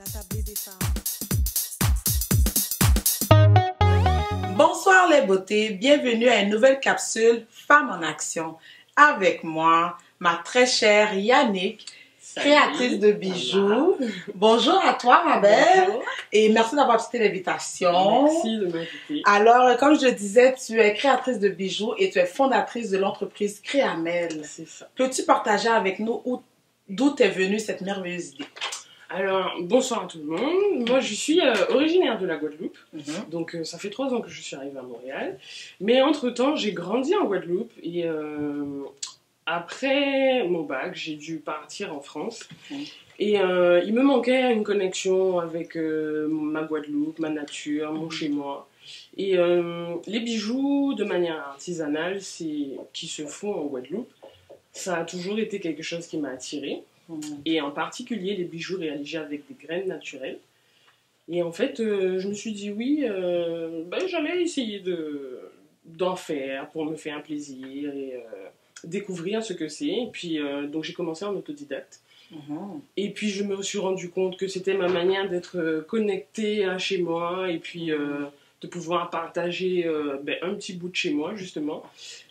La tablée des femmes. Bonsoir les beautés, bienvenue à une nouvelle capsule Femmes en Action. Avec moi, ma très chère Yannick, créatrice de bijoux. Bonjour à toi ma belle. Bonjour. Et merci d'avoir accepté l'invitation. Merci de m'inviter. Alors, comme je le disais, tu es créatrice de bijoux et tu es fondatrice de l'entreprise Créamel. C'est ça. Peux-tu partager avec nous d'où t'est venue cette merveilleuse idée? Alors, bonsoir à tout le monde. Moi, je suis originaire de la Guadeloupe. Mhm. Donc, ça fait 3 ans que je suis arrivée à Montréal. Mais entre-temps, j'ai grandi en Guadeloupe. Et après mon bac, j'ai dû partir en France. Mhm. Et il me manquait une connexion avec ma Guadeloupe, ma nature, mon chez-moi. Et les bijoux, de manière artisanale, qui se font en Guadeloupe, ça a toujours été quelque chose qui m'a attirée. Et en particulier les bijoux réalisés avec des graines naturelles. Et en fait, je me suis dit oui, j'allais essayer d'en faire pour me faire un plaisir et découvrir ce que c'est. Et puis, donc j'ai commencé en autodidacte. Mhm. Et puis je me suis rendu compte que c'était ma manière d'être connectée à chez moi et puis de pouvoir partager un petit bout de chez moi justement.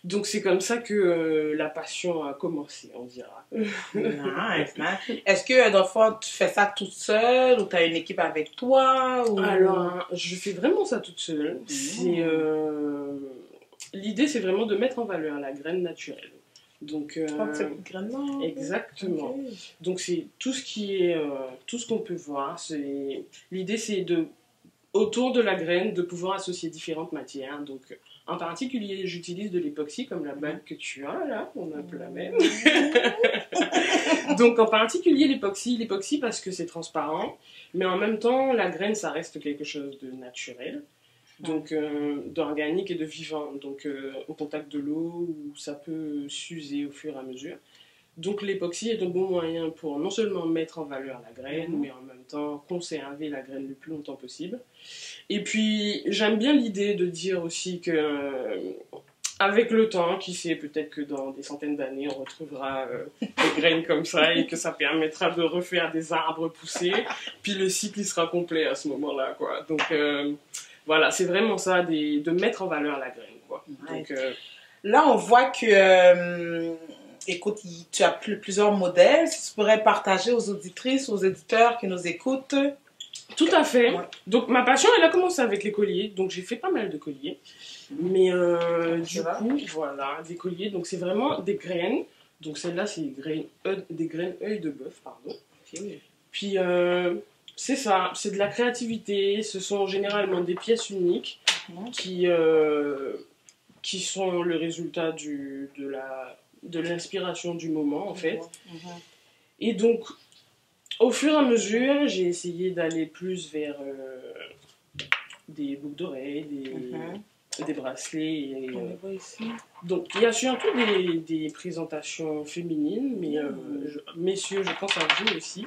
Donc c'est comme ça que la passion a commencé, on dira. Nice, nice. Est-ce que, dans le fond, tu fais ça toute seule ou tu as une équipe avec toi ou... Alors, je fais vraiment ça toute seule. L'idée, c'est vraiment de mettre en valeur la graine naturelle. Donc, cette graine-là. exactement. Ok. Donc c'est tout ce qui est, tout ce qu'on peut voir. L'idée, c'est autour de la graine, de pouvoir associer différentes matières. Donc, en particulier, j'utilise de l'époxy, comme la bague que tu as là, on a un peu la même. Donc, en particulier, l'époxy parce que c'est transparent, mais en même temps, la graine, ça reste quelque chose de naturel, donc d'organique et de vivant, donc au contact de l'eau, où ça peut s'user au fur et à mesure. Donc l'époxy est un bon moyen pour non seulement mettre en valeur la graine, mais en même temps conserver la graine le plus longtemps possible. Et puis j'aime bien l'idée de dire aussi que avec le temps, qui sait, peut-être que dans des centaines d'années, on retrouvera des graines comme ça et que ça permettra de refaire des arbres pousser. Puis le cycle il sera complet à ce moment-là, quoi. Donc voilà, c'est vraiment ça, de mettre en valeur la graine, quoi. Ouais. Donc, Là, on voit que, écoute, tu as plusieurs modèles. Si tu pourrais partager aux auditrices, aux éditeurs qui nous écoutent. tout à fait. Ouais. Donc ma passion, elle a commencé avec les colliers. Donc j'ai fait pas mal de colliers. Mais du coup, voilà, des colliers. Donc c'est vraiment des graines. Donc celle-là, c'est des graines œil de bœuf, pardon. Okay. Puis c'est ça, c'est de la créativité. Ce sont généralement des pièces uniques qui sont le résultat de l'inspiration du moment, en fait. Et donc, au fur et à mesure, j'ai essayé d'aller plus vers des boucles d'oreilles, des bracelets. Et, On les voit ici. donc, il y a surtout des présentations féminines, mais messieurs, je pense à vous aussi.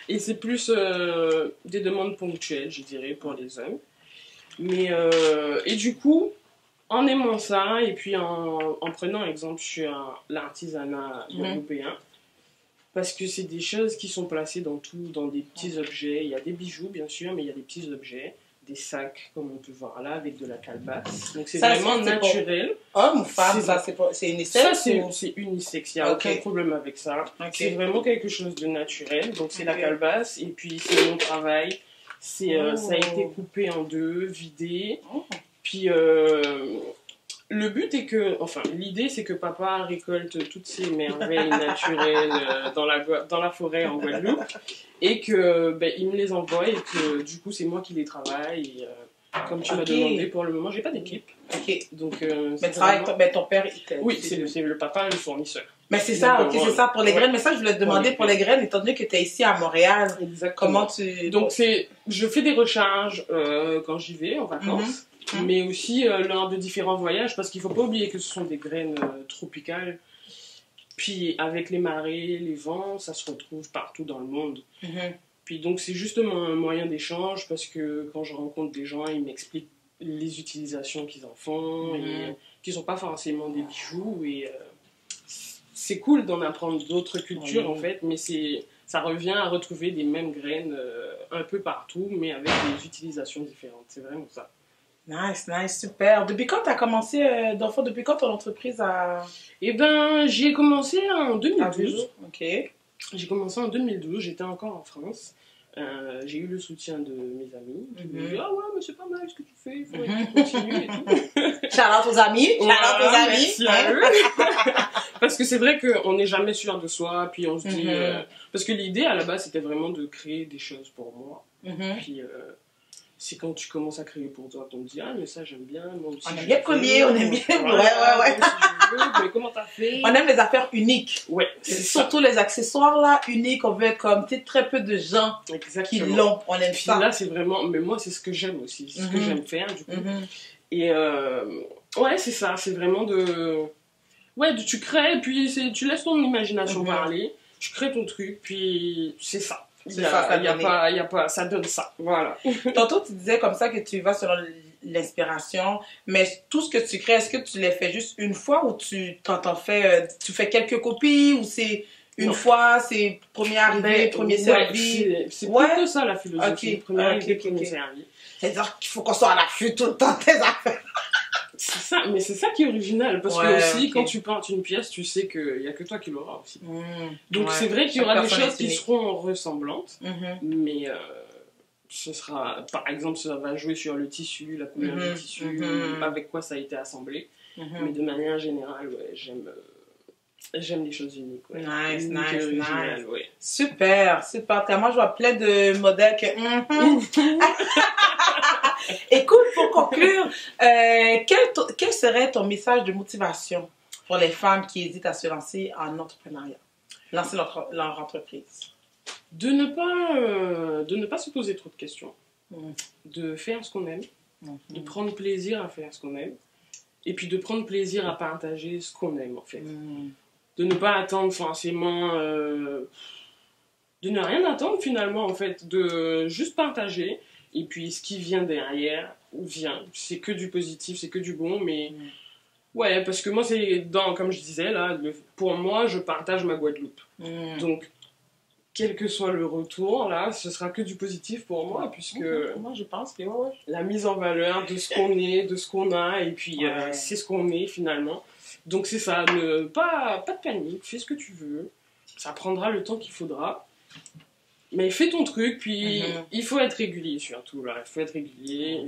Et c'est plus des demandes ponctuelles, je dirais, pour les hommes. Mais, et du coup, en aimant ça, et puis en prenant exemple sur l'artisanat européen, parce que c'est des choses qui sont placées dans des petits objets. Il y a des bijoux, bien sûr, mais il y a des petits objets, des sacs, comme on peut voir là, avec de la calebasse. Donc c'est vraiment naturel. Homme ou femme, c'est unisexe? Ça, c'est unisexe, il n'y a aucun problème avec ça. Okay. C'est vraiment quelque chose de naturel. Donc c'est la calebasse, et puis c'est mon travail. Ça a été coupé en deux, vidé. Puis le but est que, enfin l'idée c'est que papa récolte toutes ces merveilles naturelles dans la forêt en Guadeloupe et que il me les envoie et que du coup c'est moi qui les travaille. Et, comme tu m'as demandé, pour le moment j'ai pas d'équipe. Ok. Donc, mais ton père, oui, c'est le papa, le fournisseur. Mais c'est ça, ok, c'est ça pour les graines. Mais ça, je voulais te demander pour les graines, étant donné que tu es ici à Montréal. Exactement. Comment tu... Donc, je fais des recharges quand j'y vais en vacances, mais aussi lors de différents voyages, parce qu'il ne faut pas oublier que ce sont des graines tropicales. Puis, avec les marées, les vents, ça se retrouve partout dans le monde. Puis, donc, c'est justement un moyen d'échange, parce que quand je rencontre des gens, ils m'expliquent les utilisations qu'ils en font, et qui ne sont pas forcément des bijoux, et c'est cool d'en apprendre d'autres cultures en fait, mais c'est ça revient à retrouver des mêmes graines un peu partout, mais avec des utilisations différentes. C'est vraiment ça. Nice, nice, super. Depuis quand tu as commencé, d'enfant, depuis quand ton entreprise a... Eh ben, j'ai commencé en 2012. Ok. J'ai commencé en 2012, j'étais encore en France. J'ai eu le soutien de mes amis qui m'ont dit « Ah ouais, mais c'est pas mal ce que tu fais, il faudrait que tu continues et tout. » Shout-out aux amis, shout-out aux amis. Merci à eux. Parce que c'est vrai qu'on n'est jamais sûr de soi, puis on se dit... parce que l'idée, à la base, c'était vraiment de créer des choses pour moi. Puis... c'est quand tu commences à créer pour toi qu'on te dit « Ah, mais ça, j'aime bien. Moi aussi, on aime bien collier, on aime bien... Ouais. Mais comment t'as fait ?» On aime les affaires uniques. Ouais, surtout les accessoires, là, uniques. On veut être comme, tu sais, très peu de gens qui l'ont. On aime ça. Là, c'est vraiment... Mais moi, c'est ce que j'aime aussi. C'est ce que j'aime faire, du coup. Et ouais, c'est ça. C'est vraiment de... Ouais, tu crées, puis tu laisses ton imagination parler. Tu crées ton truc, puis c'est ça. Il y a pas, ça donne ça, voilà. Tantôt, tu disais comme ça que tu vas selon l'inspiration, mais tout ce que tu crées, est-ce que tu les fais juste une fois ou tu fais quelques copies ou c'est une fois, c'est premier arrivé, premier servi? C'est plutôt ça la philosophie, premier arrivé, premier servi. C'est-à-dire qu'il faut qu'on soit à l'affût tout le temps de tes affaires. C'est ça, mais c'est ça qui est original, parce que aussi, quand tu peintes une pièce, tu sais qu'il n'y a que toi qui l'auras aussi. Donc c'est vrai qu'il y aura des choses qui seront ressemblantes, mais ce sera, par exemple, ça va jouer sur le tissu, la couleur du tissu, avec quoi ça a été assemblé. Mais de manière générale, ouais, j'aime les choses uniques. Ouais. Nice. Ouais. Super. Moi, je vois plein de modèles que... Écoute, pour conclure, quel serait ton message de motivation pour les femmes qui hésitent à se lancer en entrepreneuriat, lancer leur entreprise? De ne pas se poser trop de questions, de faire ce qu'on aime, de prendre plaisir à faire ce qu'on aime, et puis de prendre plaisir à partager ce qu'on aime en fait. De ne pas attendre forcément, de ne rien attendre finalement en fait, de juste partager. Et puis, ce qui vient derrière, c'est que du positif, c'est que du bon, mais... Ouais, parce que moi, comme je disais, là, pour moi, je partage ma Guadeloupe. Donc, quel que soit le retour, là, ce sera que du positif pour moi, puisque... Moi, je pense que, la mise en valeur de ce qu'on est, de ce qu'on a, et puis c'est ce qu'on est, finalement. Donc, c'est ça, pas de panique, fais ce que tu veux, ça prendra le temps qu'il faudra. Mais fais ton truc, puis il faut être régulier surtout, là. Il faut être régulier,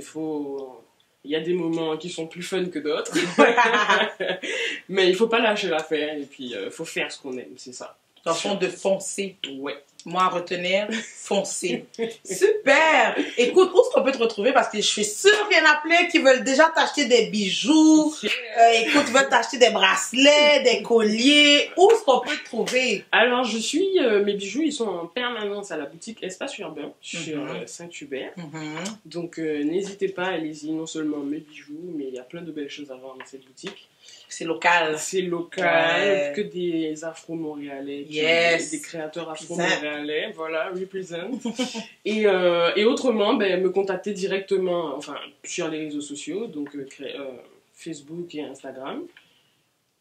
il y a des moments qui sont plus fun que d'autres. Mais il faut pas lâcher l'affaire, et puis il faut faire ce qu'on aime, c'est ça. Dans le fond, de foncer. Ouais. Moi, à retenir, foncer. Super! Écoute, où est-ce qu'on peut te retrouver? Parce que je suis sûre qu'il y en a plein qui veulent déjà t'acheter des bijoux. Écoute, ils veulent t'acheter des bracelets, des colliers. Où est-ce qu'on peut te trouver? Alors, mes bijoux, ils sont en permanence à la boutique Espace Urbain sur Saint-Hubert. Donc, n'hésitez pas, allez-y. Non seulement mes bijoux, mais il y a plein de belles choses à voir dans cette boutique. C'est local. C'est local, que des Afro-Montréalais, des créateurs Afro-Montréalais, voilà, represent. et autrement, me contacter directement, sur les réseaux sociaux, donc Facebook et Instagram.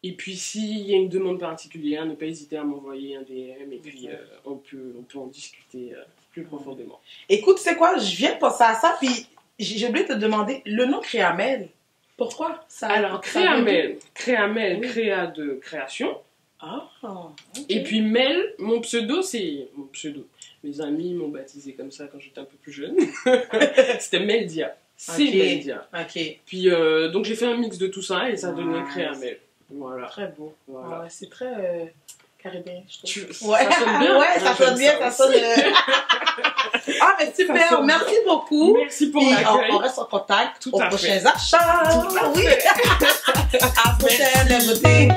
Et puis, s'il y a une demande particulière, ne pas hésiter à m'envoyer un DM, et puis on peut en discuter plus profondément. Écoute, tu sais quoi, je viens de penser à ça, puis j'ai oublié de te demander, le nom Créamel, pourquoi ça? Alors, Créamel, créa de création. Et puis Mel, mon pseudo, c'est... Mon pseudo. Mes amis m'ont baptisé comme ça quand j'étais un peu plus jeune. C'était Meldia. C'est Meldia. Puis, donc j'ai fait un mix de tout ça et ça donnait Créamel. Voilà. Très beau. Voilà. C'est très caribéen, je trouve. Ça sonne bien. Ça sonne bien, ça sonne... Ah, mais super, merci beaucoup. Merci pour l'accueil. On reste en contact aux prochains achats. Oui. À la prochaine, la beauté.